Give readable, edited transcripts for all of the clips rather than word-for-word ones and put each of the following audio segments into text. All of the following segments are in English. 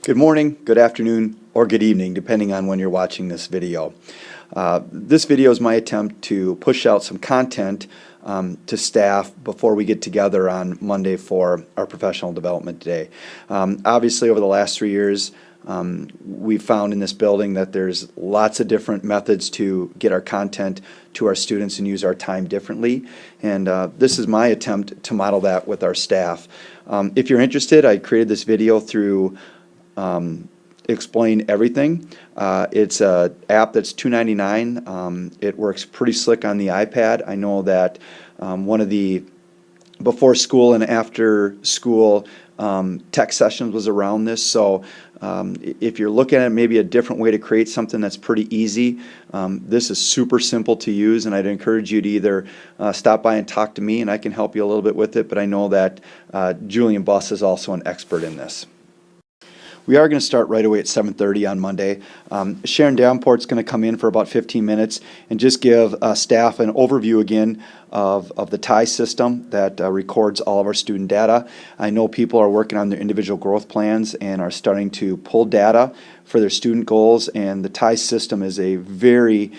Good morning, good afternoon, or good evening, depending on when you're watching this video. This video is my attempt to push out some content to staff before we get together on Monday for our professional development day. Obviously, over the last 3 years, we've found in this building that there's lots of different methods to get our content to our students and use our time differently. And this is my attempt to model that with our staff. If you're interested, I created this video through Explain Everything. It's an app that's $2.99. It works pretty slick on the iPad. I know that one of the before school and after school tech sessions was around this, so if you're looking at maybe a different way to create something that's pretty easy, this is super simple to use, and I'd encourage you to either stop by and talk to me and I can help you a little bit with it, but I know that Julian Buss is also an expert in this. We are going to start right away at 7:30 on Monday. Sharon Davenport's going to come in for about 15 minutes and just give staff an overview again of the TIE system that records all of our student data. I know people are working on their individual growth plans and are starting to pull data for their student goals, and the TIE system is a very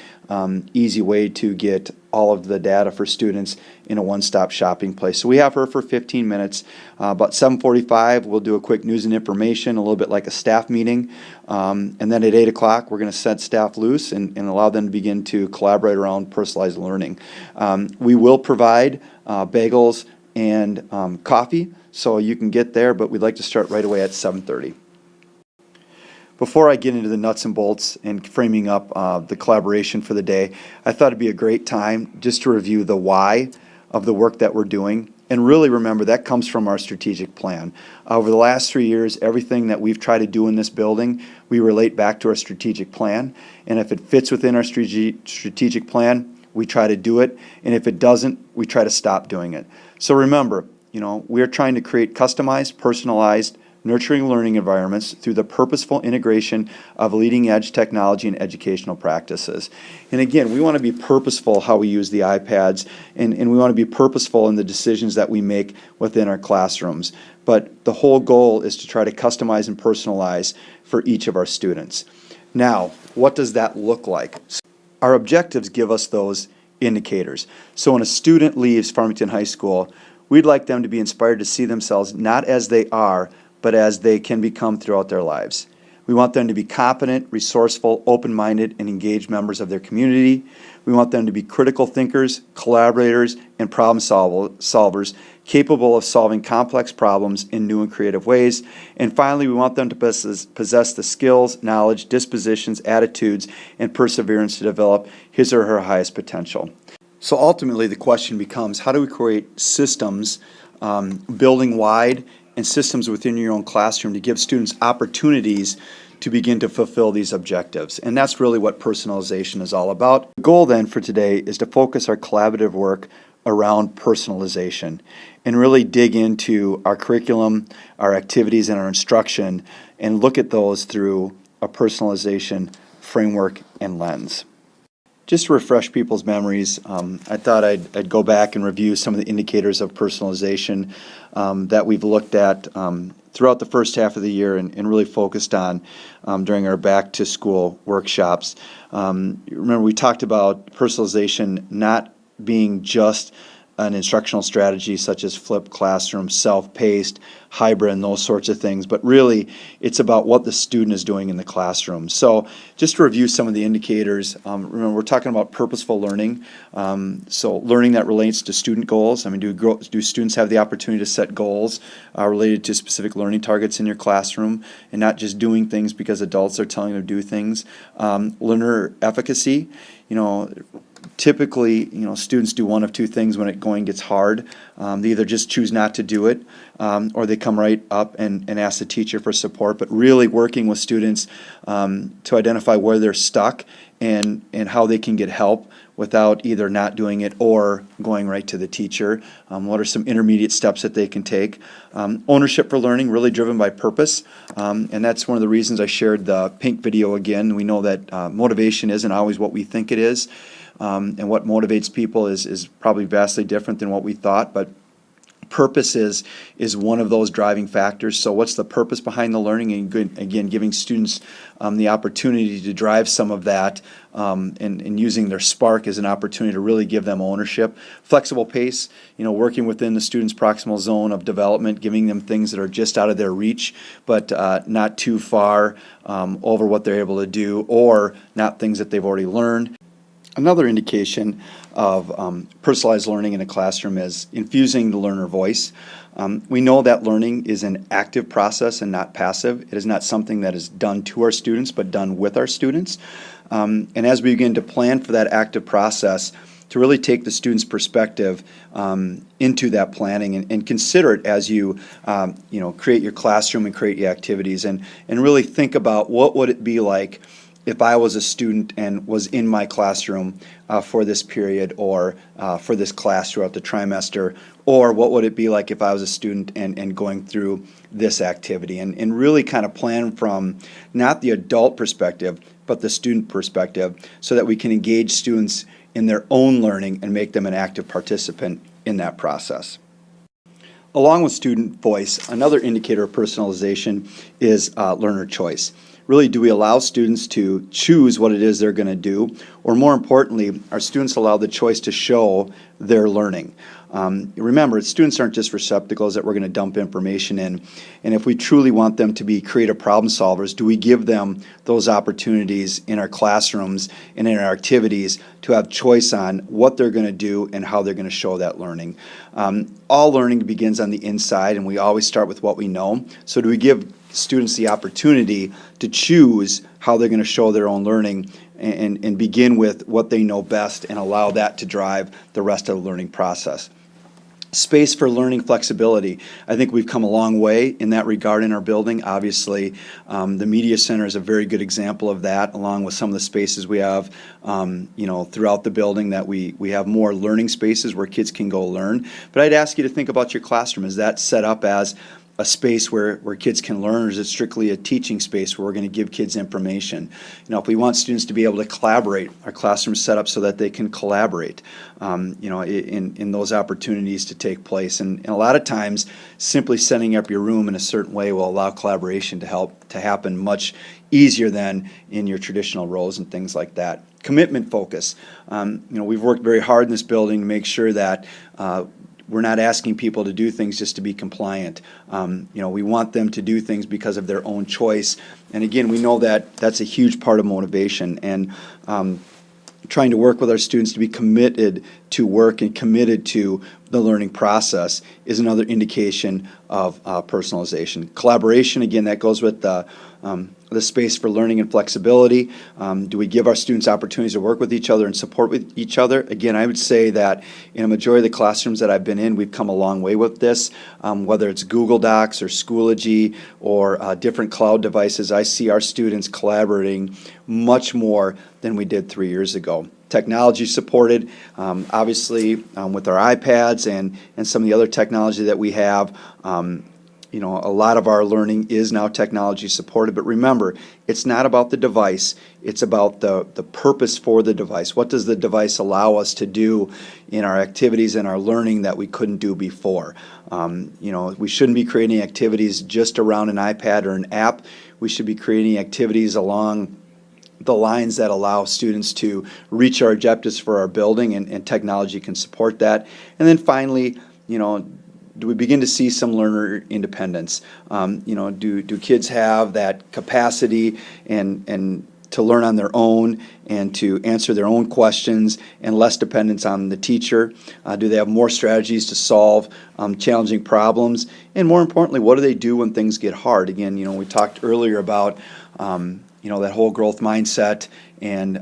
easy way to get all of the data for students in a one-stop shopping place. So we have her for 15 minutes. About 7:45, we'll do a quick news and information, a little bit like a staff meeting. And then at 8 o'clock, we're going to set staff loose and allow them to begin to collaborate around personalized learning. We will provide bagels and coffee, so you can get there, but we'd like to start right away at 7:30. Before I get into the nuts and bolts and framing up the collaboration for the day, I thought it'd be a great time just to review the why of the work that we're doing. And really remember, that comes from our strategic plan. Over the last 3 years, everything that we've tried to do in this building, we relate back to our strategic plan. And if it fits within our strategic plan, we try to do it. And if it doesn't, we try to stop doing it. So remember, we're trying to create customized, personalized, nurturing learning environments through the purposeful integration of leading-edge technology and educational practices. And again, we want to be purposeful how we use the iPads, and we want to be purposeful in the decisions that we make within our classrooms. But the whole goal is to try to customize and personalize for each of our students. Now, what does that look like? Our objectives give us those indicators. So when a student leaves Farmington High School, we'd like them to be inspired to see themselves not as they are, but as they can become throughout their lives. We want them to be competent, resourceful, open-minded, and engaged members of their community. We want them to be critical thinkers, collaborators, and problem solvers, capable of solving complex problems in new and creative ways. And finally, we want them to possess the skills, knowledge, dispositions, attitudes, and perseverance to develop his or her highest potential. So ultimately, the question becomes, how do we create systems building-wide and systems within your own classroom to give students opportunities to begin to fulfill these objectives? And that's really what personalization is all about. The goal then for today is to focus our collaborative work around personalization and really dig into our curriculum, our activities, and our instruction and look at those through a personalization framework and lens. Just to refresh people's memories, I thought I'd go back and review some of the indicators of personalization that we've looked at throughout the first half of the year and really focused on during our back-to-school workshops. Remember, we talked about personalization not being just an instructional strategy such as flipped classroom, self-paced, hybrid, and those sorts of things, but really it's about what the student is doing in the classroom. So just to review some of the indicators, remember we're talking about purposeful learning, so learning that relates to student goals. I mean, do students have the opportunity to set goals related to specific learning targets in your classroom and not just doing things because adults are telling them to do things? Learner efficacy, typically, students do one of two things when going gets hard. They either just choose not to do it, or they come right up and ask the teacher for support. But really working with students to identify where they're stuck and how they can get help without either not doing it or going right to the teacher. What are some intermediate steps that they can take? Ownership for learning, really driven by purpose. And that's one of the reasons I shared the pink video again. We know that motivation isn't always what we think it is. And what motivates people is probably vastly different than what we thought, but Purpose is one of those driving factors. So what's the purpose behind the learning? And again, giving students the opportunity to drive some of that and using their spark as an opportunity to really give them ownership. Flexible pace, working within the student's proximal zone of development, giving them things that are just out of their reach, but not too far over what they're able to do, or not things that they've already learned. Another indication of personalized learning in a classroom is infusing the learner voice. We know that learning is an active process and not passive. It is not something that is done to our students, but done with our students. And as we begin to plan for that active process, to really take the student's perspective into that planning and consider it as you create your classroom and create your activities, and really think about what would it be like if I was a student and was in my classroom for this period, or for this class throughout the trimester, or what would it be like if I was a student and going through this activity, and really kind of plan from not the adult perspective, but the student perspective, so that we can engage students in their own learning and make them an active participant in that process. Along with student voice, another indicator of personalization is learner choice. Really, do we allow students to choose what it is they're going to do? Or more importantly, are students allowed the choice to show their learning? Remember, students aren't just receptacles that we're going to dump information in. And if we truly want them to be creative problem solvers, do we give them those opportunities in our classrooms and in our activities to have choice on what they're going to do and how they're going to show that learning? All learning begins on the inside, and we always start with what we know. So do we give students the opportunity to choose how they're going to show their own learning, and begin with what they know best and allow that to drive the rest of the learning process? Space for learning flexibility. I think we've come a long way in that regard in our building. Obviously, the Media Center is a very good example of that, along with some of the spaces we have throughout the building, that we have more learning spaces where kids can go learn. But I'd ask you to think about your classroom. Is that set up as a space where kids can learn, or is it strictly a teaching space where we're going to give kids information? If we want students to be able to collaborate, our classroom's set up so that they can collaborate, in those opportunities to take place. And a lot of times, simply setting up your room in a certain way will allow collaboration to happen much easier than in your traditional rows and things like that. Commitment focus. We've worked very hard in this building to make sure that we're not asking people to do things just to be compliant. We want them to do things because of their own choice. And again, we know that that's a huge part of motivation. And trying to work with our students to be committed to work and committed to the learning process is another indication of personalization. Collaboration, again, that goes with the space for learning and flexibility. Do we give our students opportunities to work with each other and support with each other? Again, I would say that in a majority of the classrooms that I've been in, we've come a long way with this. Whether it's Google Docs or Schoology or different cloud devices, I see our students collaborating much more than we did 3 years ago. Technology supported, obviously with our iPads and some of the other technology that we have. A lot of our learning is now technology supported, but remember, it's not about the device, it's about the purpose for the device. What does the device allow us to do in our activities and our learning that we couldn't do before? We shouldn't be creating activities just around an iPad or an app. We should be creating activities along the lines that allow students to reach our objectives for our building, and technology can support that. And then finally, do we begin to see some learner independence? Do kids have that capacity and to learn on their own and to answer their own questions, and less dependence on the teacher? Do they have more strategies to solve challenging problems? And more importantly, what do they do when things get hard? Again, we talked earlier about that whole growth mindset and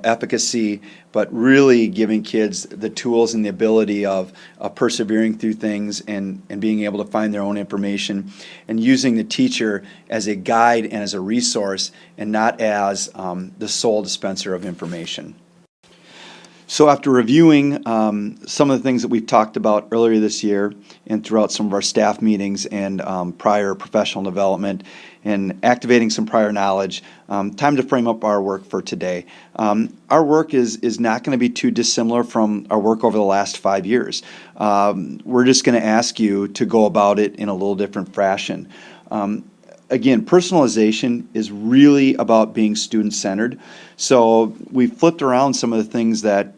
efficacy, but really giving kids the tools and the ability of persevering through things and being able to find their own information, and using the teacher as a guide and as a resource, and not as the sole dispenser of information. So after reviewing some of the things that we've talked about earlier this year and throughout some of our staff meetings and prior professional development, and activating some prior knowledge, time to frame up our work for today. Our work is not going to be too dissimilar from our work over the last 5 years. We're just going to ask you to go about it in a little different fashion. Again, personalization is really about being student-centered. So we flipped around some of the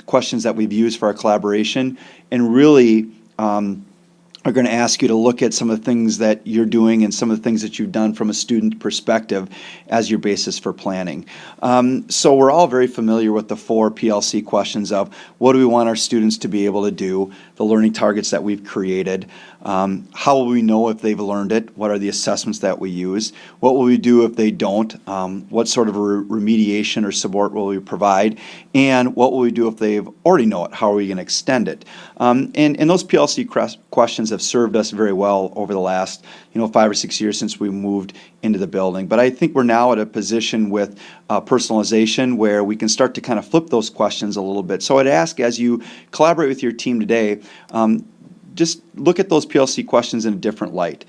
questions that we've used for our collaboration, and really are going to ask you to look at some of the things that you're doing and some of the things that you've done from a student perspective as your basis for planning. So we're all very familiar with the 4 PLC questions of what do we want our students to be able to do, the learning targets that we've created, how will we know if they've learned it, what are the assessments that we use, what will we do if they don't, what sort of remediation or support will we provide, and what will we do if they already know it, how are we going to extend it. And those PLC questions have served us very well over the last 5 or 6 years since we moved into the building. But I think we're now at a position with personalization where we can start to kind of flip those questions a little bit. So I'd ask, as you collaborate with your team today, just look at those PLC questions in a different light.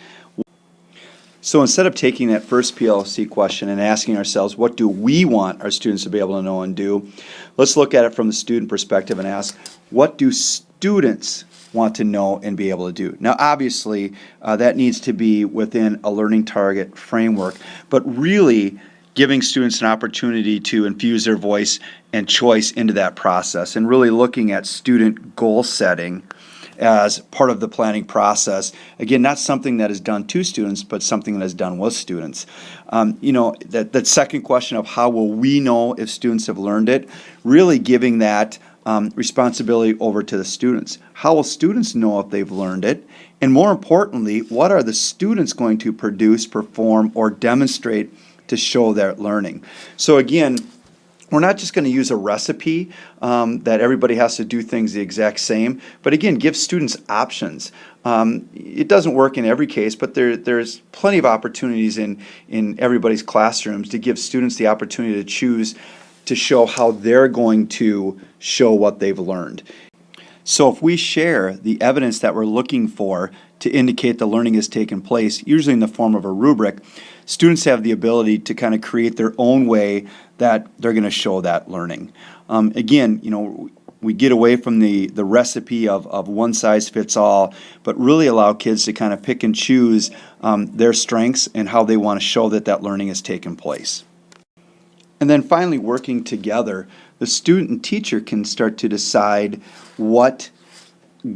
So instead of taking that first PLC question and asking ourselves, what do we want our students to be able to know and do, let's look at it from the student perspective and ask, what do students want to know and be able to do? Now, obviously, that needs to be within a learning target framework, but really giving students an opportunity to infuse their voice and choice into that process, and really looking at student goal setting as part of the planning process. Again, not something that is done to students, but something that is done with students. That second question of how will we know if students have learned it, really giving that responsibility over to the students. How will students know if they've learned it? And more importantly, what are the students going to produce, perform, or demonstrate to show their learning? So again, we're not just going to use a recipe that everybody has to do things the exact same, but again, give students options. It doesn't work in every case, but there's plenty of opportunities in everybody's classrooms to give students the opportunity to choose to show how they're going to show what they've learned. So if we share the evidence that we're looking for to indicate the learning has taken place, usually in the form of a rubric, students have the ability to kind of create their own way that they're going to show that learning. Again, we get away from the recipe of one size fits all, but really allow kids to kind of pick and choose their strengths and how they want to show that learning has taken place. And then finally, working together, the student and teacher can start to decide what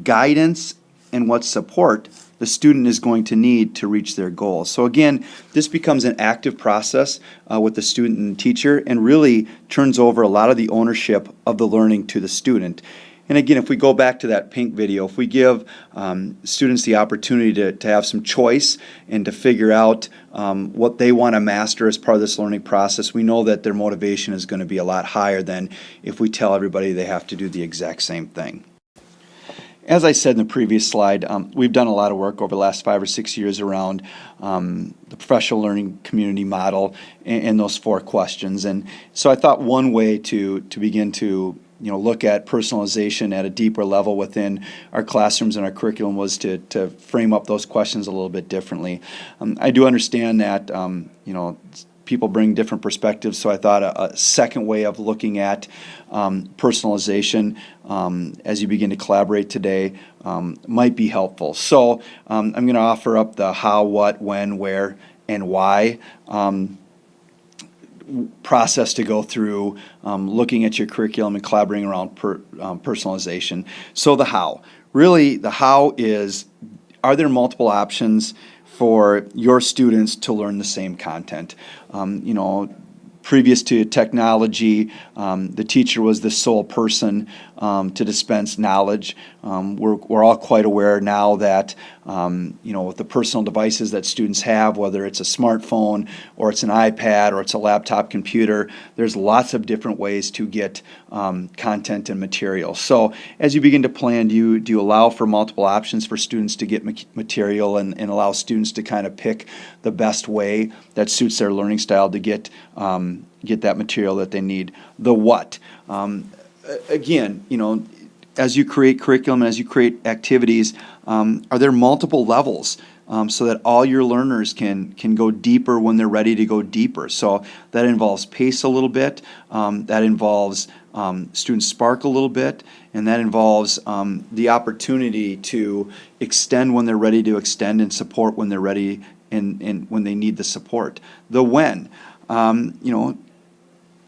guidance and what support the student is going to need to reach their goals. So again, this becomes an active process with the student and teacher, and really turns over a lot of the ownership of the learning to the student. And again, if we go back to that pink video, if we give students the opportunity to have some choice and to figure out what they want to master as part of this learning process, we know that their motivation is going to be a lot higher than if we tell everybody they have to do the exact same thing. As I said in the previous slide, we've done a lot of work over the last 5 or 6 years around the professional learning community model and those 4 questions. And so I thought one way to begin to look at personalization at a deeper level within our classrooms and our curriculum was to frame up those questions a little bit differently. I do understand that people bring different perspectives, so I thought a second way of looking at personalization as you begin to collaborate today might be helpful. So I'm going to offer up the how, what, when, where, and why process to go through looking at your curriculum and collaborating around personalization. So the how. Really, the how is, are there multiple options for your students to learn the same content? Previous to technology, the teacher was the sole person to dispense knowledge. We're all quite aware now that with the personal devices that students have, whether it's a smartphone or it's an iPad or it's a laptop computer, there's lots of different ways to get content and material. So as you begin to plan, do you allow for multiple options for students to get material and allow students to kind of pick the best way that suits their learning style to get that material that they need? The what. Again, as you create curriculum, as you create activities, are there multiple levels so that all your learners can go deeper when they're ready to go deeper. So that involves pace a little bit, that involves students spark a little bit, and that involves the opportunity to extend when they're ready to extend and support when they're ready and when they need the support. The when,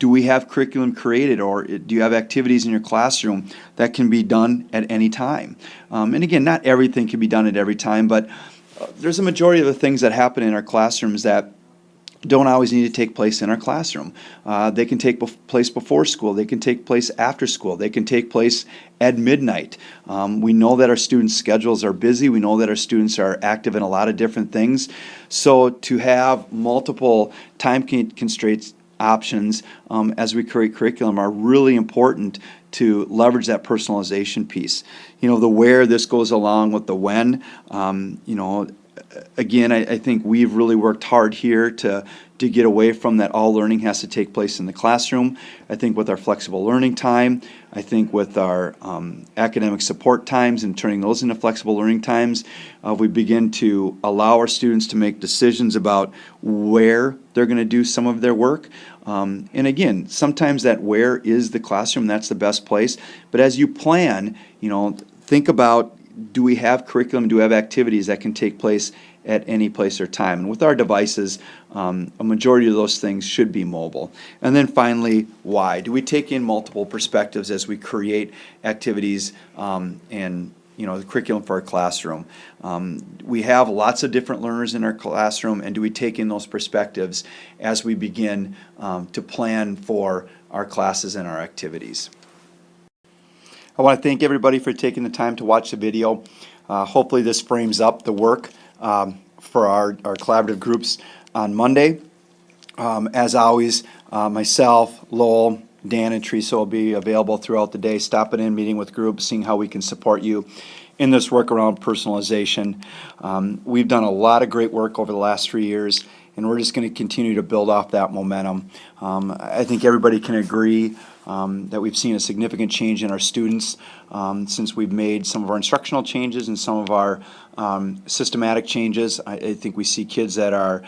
do we have curriculum created, or do you have activities in your classroom that can be done at any time? And again, not everything can be done at every time, but there's a majority of the things that happen in our classrooms that don't always need to take place in our classroom. They can take place before school. They can take place after school. They can take place at midnight. We know that our students' schedules are busy. We know that our students are active in a lot of different things. So to have multiple time constraints options as we create curriculum are really important to leverage that personalization piece. The where, this goes along with the when. Again, I think we've really worked hard here to get away from that all learning has to take place in the classroom. I think with our flexible learning time, I think with our academic support times and turning those into flexible learning times, we begin to allow our students to make decisions about where they're going to do some of their work. And again, sometimes that where is the classroom, that's the best place. But as you plan, think about, do we have curriculum, do we have activities that can take place at any place or time? And with our devices, a majority of those things should be mobile. And then finally, why? Do we take in multiple perspectives as we create activities and the curriculum for our classroom? We have lots of different learners in our classroom, and do we take in those perspectives as we begin to plan for our classes and our activities? I want to thank everybody for taking the time to watch the video. Hopefully this frames up the work for our collaborative groups on Monday. As always, myself, Lowell, Dan, and Teresa will be available throughout the day, stopping in, meeting with groups, seeing how we can support you in this work around personalization. We've done a lot of great work over the last 3 years, and we're just going to continue to build off that momentum. I think everybody can agree that we've seen a significant change in our students since we've made some of our instructional changes and some of our systematic changes. I think we see kids that are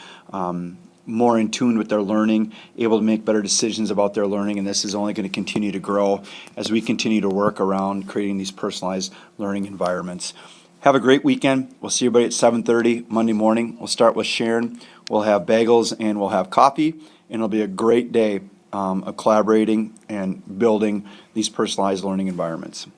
more in tune with their learning, able to make better decisions about their learning, and this is only going to continue to grow as we continue to work around creating these personalized learning environments. Have a great weekend. We'll see everybody at 7:30 Monday morning. We'll start with Sharon. We'll have bagels and we'll have coffee, and it'll be a great day of collaborating and building these personalized learning environments.